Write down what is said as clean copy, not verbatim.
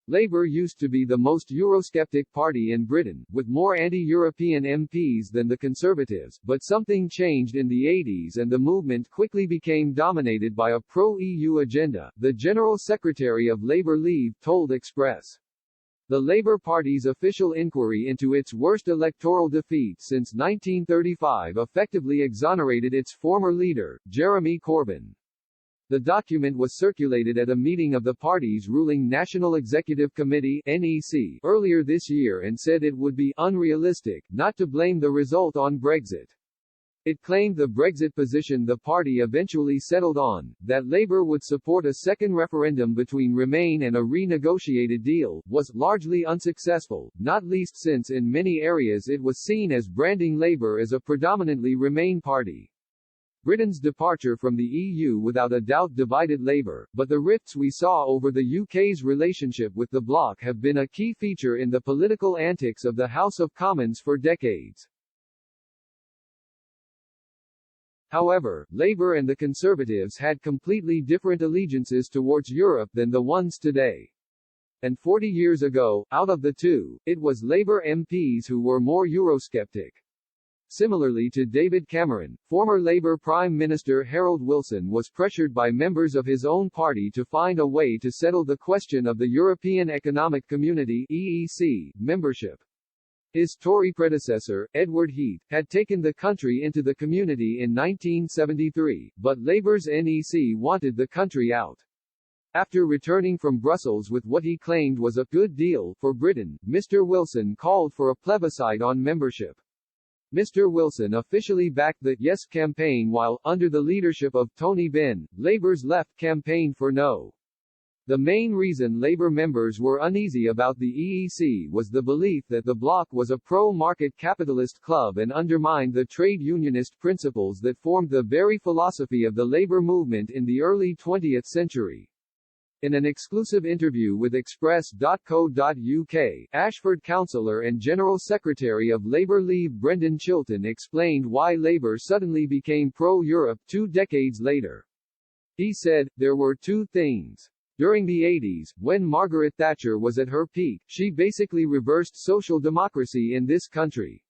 Labour used to be the most Eurosceptic party in Britain, with more anti-European MPs than the Conservatives, but something changed in the 80s and the movement quickly became dominated by a pro-EU agenda, the General Secretary of Labour Leave told Express. The Labour Party's official inquiry into its worst electoral defeat since 1935 effectively exonerated its former leader, Jeremy Corbyn. The document was circulated at a meeting of the party's ruling National Executive Committee (NEC) earlier this year and said it would be unrealistic not to blame the result on Brexit. It claimed the Brexit position the party eventually settled on, that Labour would support a second referendum between Remain and a renegotiated deal, was largely unsuccessful, not least since in many areas it was seen as branding Labour as a predominantly Remain party. Britain's departure from the EU without a doubt divided Labour, but the rifts we saw over the UK's relationship with the bloc have been a key feature in the political antics of the House of Commons for decades. However, Labour and the Conservatives had completely different allegiances towards Europe than the ones today. And 40 years ago, out of the two, it was Labour MPs who were more Eurosceptic. Similarly to David Cameron, former Labour Prime Minister Harold Wilson was pressured by members of his own party to find a way to settle the question of the European Economic Community (EEC) membership. His Tory predecessor, Edward Heath, had taken the country into the community in 1973, but Labour's NEC wanted the country out. After returning from Brussels with what he claimed was a good deal for Britain, Mr. Wilson called for a plebiscite on membership. Mr. Wilson officially backed the Yes campaign while, under the leadership of Tony Benn, Labour's left campaigned for No. The main reason Labour members were uneasy about the EEC was the belief that the bloc was a pro-market capitalist club and undermined the trade unionist principles that formed the very philosophy of the Labour movement in the early 20th century. In an exclusive interview with Express.co.uk, Ashford councillor and General Secretary of Labour Leave Brendan Chilton explained why Labour suddenly became pro-Europe 2 decades later. He said, "There were two things. During the 80s, when Margaret Thatcher was at her peak, she basically reversed social democracy in this country.